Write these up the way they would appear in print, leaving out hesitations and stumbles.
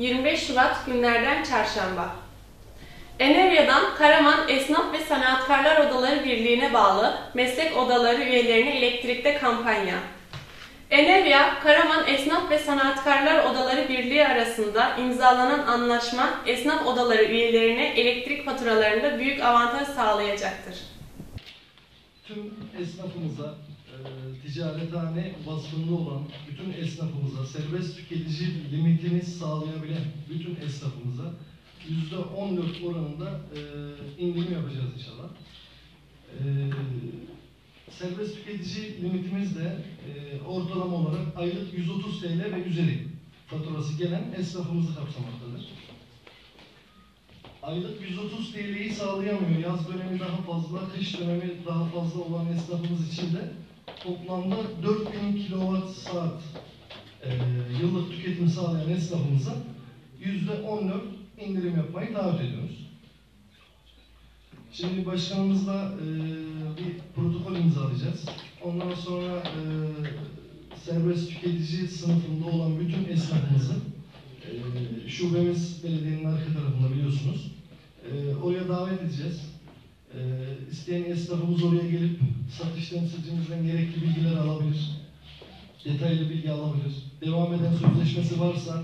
25 Şubat günlerden çarşamba. Enevya'dan Karaman Esnaf ve Sanatkarlar Odaları Birliği'ne bağlı meslek odaları üyelerine elektrikte kampanya. Enevya, Karaman Esnaf ve Sanatkarlar Odaları Birliği arasında imzalanan anlaşma, esnaf odaları üyelerine elektrik faturalarında büyük avantaj sağlayacaktır. Tüm esnafımıza, ticarethane vasfında olan bütün esnafımıza, serbest tüketici limitini sağlayabilen bütün esnafımıza %14 oranında indirim yapacağız inşallah. Serbest tüketici limitimiz de ortalama olarak aylık 130 TL ve üzeri faturası gelen esnafımızı kapsamaktadır. Aylık 130 TL'yi sağlayamıyor. Yaz dönemi daha fazla, kış dönemi daha fazla olan esnafımız için de toplamda 4000 kWh yıllık tüketim sağlayan esnafımıza %14 indirim yapmayı taahhüt ediyoruz. Şimdi başkanımızla bir protokol imzalayacağız. Ondan sonra serbest tüketici sınıfında olan bütün esnafımızı şubemiz belediyenin arka tarafında biliyorsunuz. Oraya davet edeceğiz. İsteyen esnafımız oraya gelip satış temsilcimizden gerekli bilgiler alabilir. Detaylı bilgi alabilir. Devam eden sözleşmesi varsa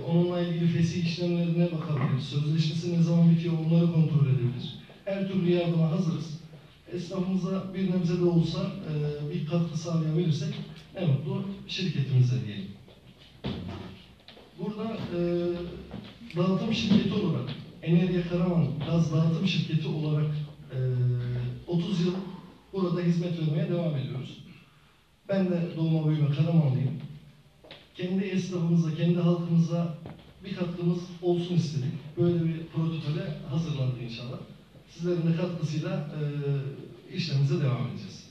onunla ilgili fesih işlemlerine bakabilir. Sözleşmesi ne zaman bitiyor onları kontrol edebilir. Her türlü yardıma hazırız. Esnafımıza bir nebze de olsa bir katkı sağlayabilirsek ne mutlu şirketimize diyelim. Burada dağıtım şirketi olarak, Enerya Karaman Gaz Dağıtım Şirketi olarak 30 yıl burada hizmet vermeye devam ediyoruz. Ben de doğma büyüme Karamanlıyım. Kendi esnafımıza, kendi halkımıza bir katkımız olsun istedik. Böyle bir protokole hazırlandı inşallah. Sizlerin de katkısıyla işlerimize devam edeceğiz.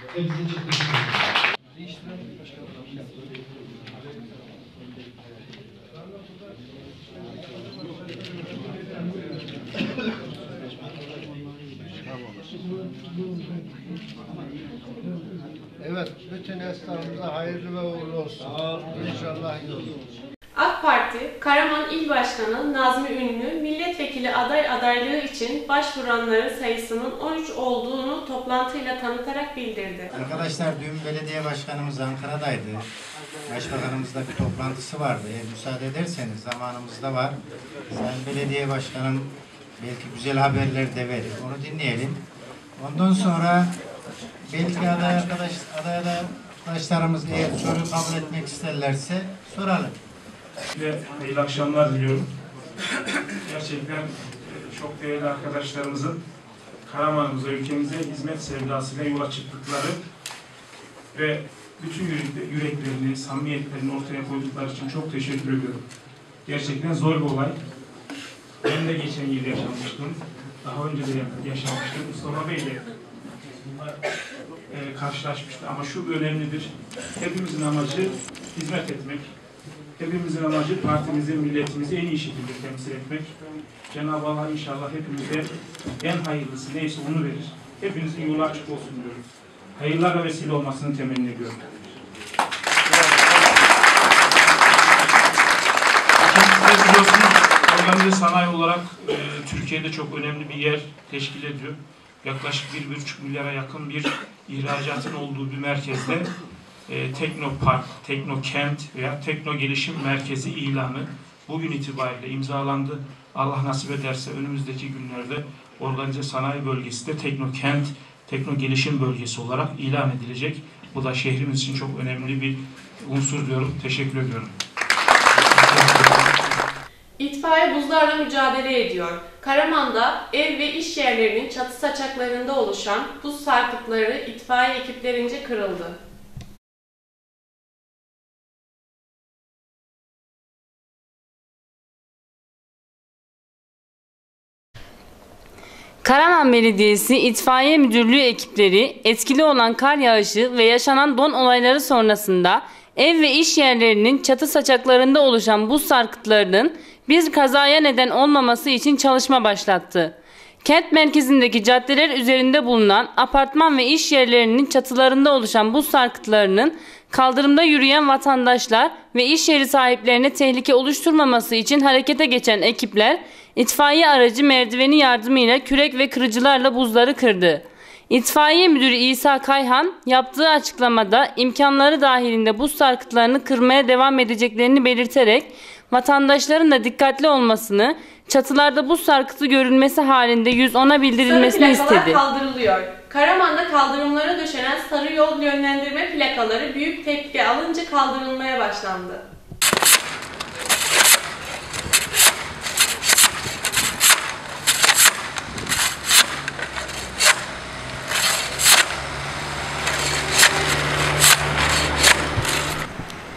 Hepinize çok teşekkür ederim. Evet, bütün esnafımıza hayırlı ve uğurlu olsun. İnşallah iyi olur. AK Parti, Karaman İl Başkanı Nazmi Ünlü, milletvekili adaylığı için başvuranların sayısının 13 olduğunu toplantıyla tanıtarak bildirdi. Arkadaşlar dün belediye başkanımız Ankara'daydı. Başbakanımızla bir toplantısı vardı. Müsaade ederseniz zamanımız da var. Sayın Belediye Başkanım belki güzel haberler de verir. Onu dinleyelim. Ondan sonra belki aday arkadaşlarımız eğer soru kabul etmek isterlerse soralım. Ve hayırlı akşamlar diliyorum. Gerçekten çok değerli arkadaşlarımızın Karaman'ımıza, ülkemize hizmet sevdasıyla yola çıktıkları ve bütün yüreklerini, samimiyetlerini ortaya koydukları için çok teşekkür ediyorum. Gerçekten zor bir olay. Ben de geçen yıl yaşamıştım. Daha önce de yaşamıştım. Mustafa Bey'le karşılaşmıştı. Ama şu önemlidir. Hepimizin amacı hizmet etmek. Hepimizin amacı partimizi, milletimizi en iyi şekilde temsil etmek. Cenab-ı Allah inşallah hepimize en hayırlısı neyse onu verir. Hepinizin yolu açık olsun diyorum. Hayırlara vesile olmasını temenni ediyorum. Kendisi biliyorsunuz organize sanayi olarak Türkiye'de çok önemli bir yer teşkil ediyor. Yaklaşık 1,5 milyara yakın bir ihracatın olduğu bir merkezde Teknopark, Teknokent veya Tekno Gelişim Merkezi ilanı bugün itibariyle imzalandı. Allah nasip ederse önümüzdeki günlerde organize sanayi bölgesi de Teknokent, Tekno Gelişim Bölgesi olarak ilan edilecek. Bu da şehrimiz için çok önemli bir unsur diyorum. Teşekkür ediyorum. İtfaiye buzlarla mücadele ediyor. Karaman'da ev ve iş yerlerinin çatı saçaklarında oluşan buz sarkıtları itfaiye ekiplerince kırıldı. Karaman Belediyesi İtfaiye Müdürlüğü ekipleri etkili olan kar yağışı ve yaşanan don olayları sonrasında ev ve iş yerlerinin çatı saçaklarında oluşan buz sarkıtlarının bir kazaya neden olmaması için çalışma başlattı. Kent merkezindeki caddeler üzerinde bulunan apartman ve iş yerlerinin çatılarında oluşan buz sarkıtlarının kaldırımda yürüyen vatandaşlar ve iş yeri sahiplerine tehlike oluşturmaması için harekete geçen ekipler itfaiye aracı merdiveni yardımıyla kürek ve kırıcılarla buzları kırdı. İtfaiye Müdürü İsa Kayhan yaptığı açıklamada imkanları dahilinde buz sarkıtlarını kırmaya devam edeceklerini belirterek vatandaşların da dikkatli olmasını, çatılarda buz sarkıtı görülmesi halinde 110'a bildirilmesini sarı plakalar istedi. kaldırılıyor. Karaman'da kaldırımlara döşenen sarı yol yönlendirme plakaları büyük tepki alınca kaldırılmaya başlandı.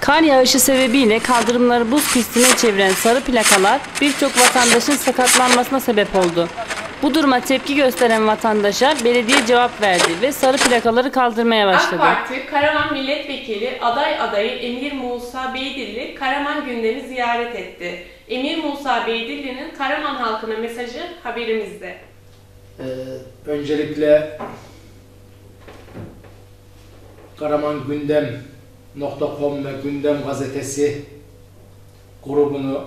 Kar yağışı sebebiyle kaldırımları buz pistine çeviren sarı plakalar birçok vatandaşın sakatlanmasına sebep oldu. Bu duruma tepki gösteren vatandaşa belediye cevap verdi ve sarı plakaları kaldırmaya başladı. AK Parti Karaman Milletvekili adayı Emir Musa Beydilli Karaman gündemi ziyaret etti. Emir Musa Beydilli'nin Karaman halkına mesajı haberimizde. Öncelikle KaramanGündem.com ve Gündem Gazetesi grubunu,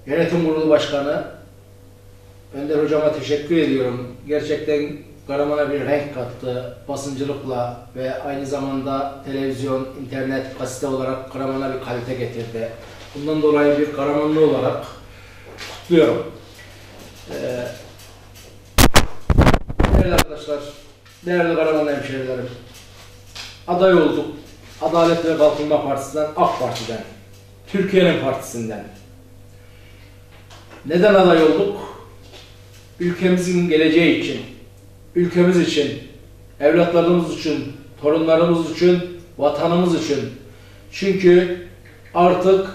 Yönetim Kurulu Başkanı Önder Hocama teşekkür ediyorum. Gerçekten Karaman'a bir renk kattı basıncılıkla ve aynı zamanda televizyon, internet, gazete olarak Karaman'a bir kalite getirdi. Bundan dolayı bir Karamanlı olarak kutluyorum. Değerli arkadaşlar, değerli Karaman hemşehrilerim, aday olduk. Adalet ve Kalkınma Partisi'nden, AK Parti'den, Türkiye'nin partisinden. Neden aday olduk? Ülkemizin geleceği için, ülkemiz için, evlatlarımız için, torunlarımız için, vatanımız için. Çünkü artık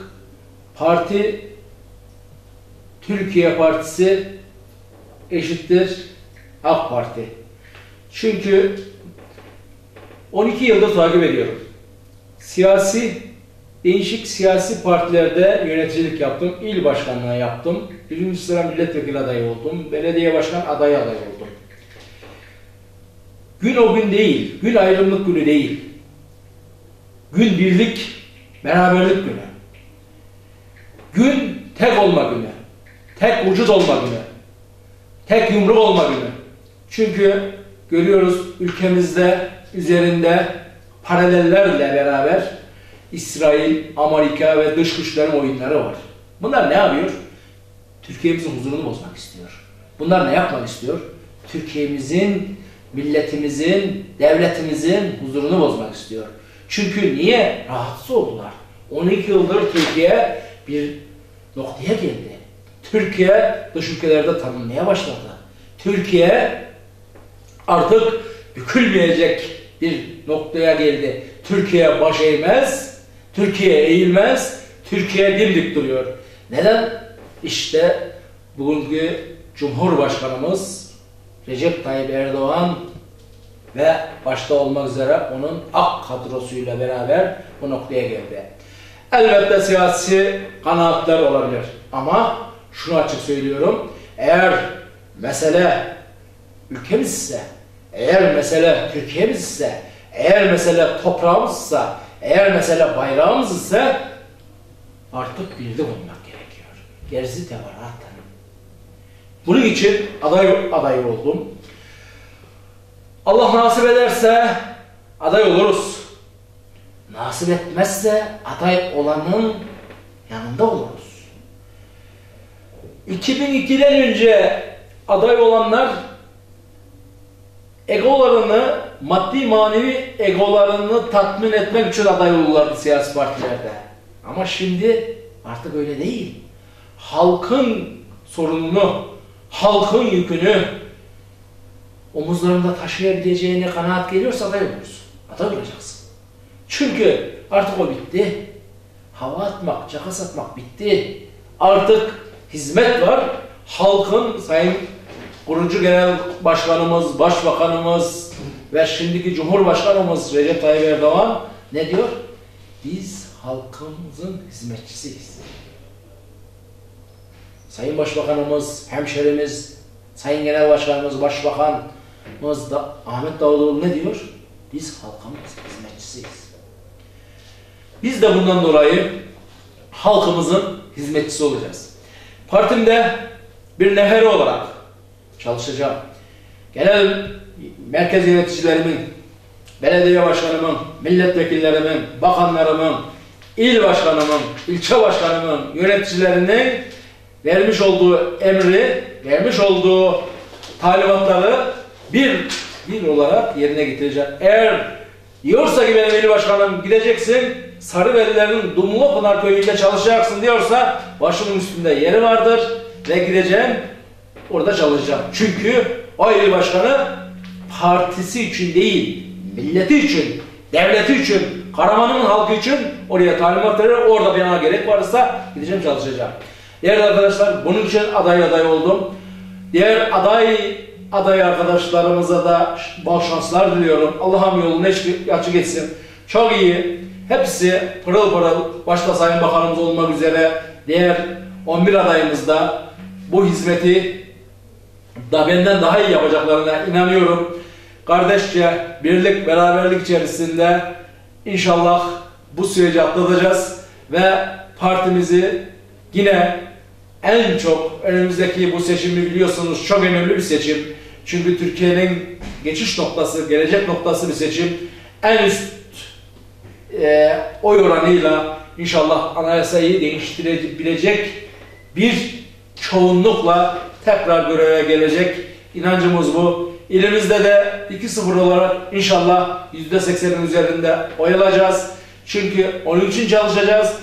parti, Türkiye Partisi eşittir AK Parti. Çünkü 12 yıldır takip ediyorum. Değişik siyasi partilerde yöneticilik yaptım, il başkanlığı yaptım, 1. sıra milletvekili adayı oldum, belediye başkan adayı oldum. Gün o gün değil, gün ayrımlık günü değil. Gün birlik, beraberlik günü. Gün tek olma günü, tek vücut olma günü, tek yumruk olma günü. Çünkü görüyoruz ülkemizde üzerinde paralellerle beraber İsrail, Amerika ve dış güçlerin oyunları var. Bunlar ne yapıyor? Türkiye'mizin huzurunu bozmak istiyor. Bunlar ne yapmak istiyor? Türkiye'mizin, milletimizin, devletimizin huzurunu bozmak istiyor. Çünkü niye? Rahatsız oldular. 12 yıldır Türkiye bir noktaya geldi. Türkiye dış ülkelerde tanınmaya başladı. Türkiye artık bükülmeyecek bir noktaya geldi. Türkiye baş eğmez, Türkiye eğilmez, Türkiye dimdik duruyor. Neden? İşte bugünkü Cumhurbaşkanımız Recep Tayyip Erdoğan ve başta olmak üzere onun AK kadrosuyla beraber bu noktaya geldi. Elbette siyasi kanaatler olabilir. Ama şunu açık söylüyorum. Eğer mesele ülkemiz ise, eğer mesele Türkiye'miz ise, eğer mesele toprağımız ise, eğer mesele bayrağımız ise artık birlik olmak gerekiyor. Gerisi teferruat. Bunun için aday oldum. Allah nasip ederse aday oluruz. Nasip etmezse aday olanın yanında oluruz. 2002'den önce aday olanlar egolarını, maddi manevi egolarını tatmin etmek için aday olurlardı siyasi partilerde. Ama şimdi artık öyle değil. Halkın sorununu, halkın yükünü omuzlarında taşıyabileceğine kanaat geliyorsa aday oluruz. Aday olacaksın. Çünkü artık o bitti. Hava atmak, caka satmak bitti. Artık hizmet var. Halkın, Sayın Kurucu Genel Başkanımız, Başbakanımız ve şimdiki Cumhurbaşkanımız Recep Tayyip Erdoğan ne diyor? Biz halkımızın hizmetçisiyiz. Sayın Başbakanımız, hemşerimiz, Sayın Genel Başkanımız, Başbakanımız da Ahmet Davutoğlu ne diyor? Biz halkın hizmetçisiyiz. Biz de bundan dolayı halkımızın hizmetçisi olacağız. Partimde bir nefer olarak çalışacağım. Genel merkez yöneticilerimin, belediye başkanımın, milletvekillerimin, bakanlarımın, il başkanımın, ilçe başkanımın, yöneticilerinin vermiş olduğu emri, vermiş olduğu talimatları bir olarak yerine getireceğim. Eğer diyorsa ki benim il başkanım gideceksin, Sarıvelilerin Dumlupınar köyünde çalışacaksın diyorsa başımın üstünde yeri vardır ve gideceğim, orada çalışacağım. Çünkü o il başkanı partisi için değil, milleti için, devleti için, Karaman'ın halkı için oraya talimat verir, orada bana gerek varsa gideceğim, çalışacağım. Değerli arkadaşlar, bunun için aday oldum. Diğer aday arkadaşlarımıza da bol şanslar diliyorum. Allah'ım yolunu açık etsin. Çok iyi. Hepsi pırıl pırıl, başta Sayın Bakanımız olmak üzere diğer 11 adayımız da bu hizmeti da benden daha iyi yapacaklarına inanıyorum. Kardeşçe, birlik, beraberlik içerisinde inşallah bu süreci atlatacağız ve partimizi yine en çok önümüzdeki bu seçimi biliyorsunuz çok önemli bir seçim. Çünkü Türkiye'nin geçiş noktası, gelecek noktası bir seçim. En üst oy oranıyla inşallah anayasayı değiştirebilecek bir çoğunlukla tekrar göreve gelecek. İnancımız bu. İlimizde de 2-0 olarak inşallah %80'in üzerinde oy alacağız. Çünkü onun için çalışacağız.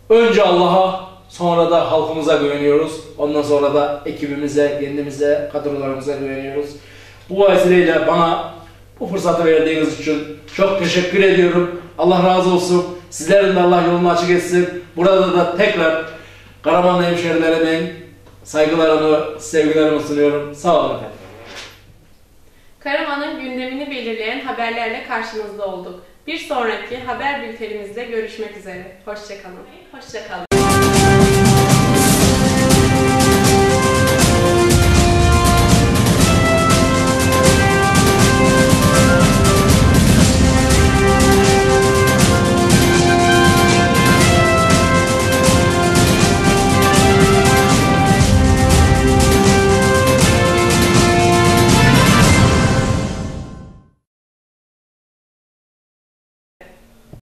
Önce Allah'a, sonra da halkımıza güveniyoruz. Ondan sonra da ekibimize, kendimize, kadrolarımıza güveniyoruz. Bu vesileyle bana bu fırsatı verdiğiniz için çok teşekkür ediyorum. Allah razı olsun. Sizlerin de Allah yolunu açık etsin. Burada da tekrar Karamanlı hemşerilerimin saygılarımı, sevgilerimi sunuyorum. Sağ olun efendim. Karaman'ın gündemini belirleyen haberlerle karşınızda olduk. Bir sonraki haber bültenimizde görüşmek üzere. Hoşça kalın. Hoşça kalın.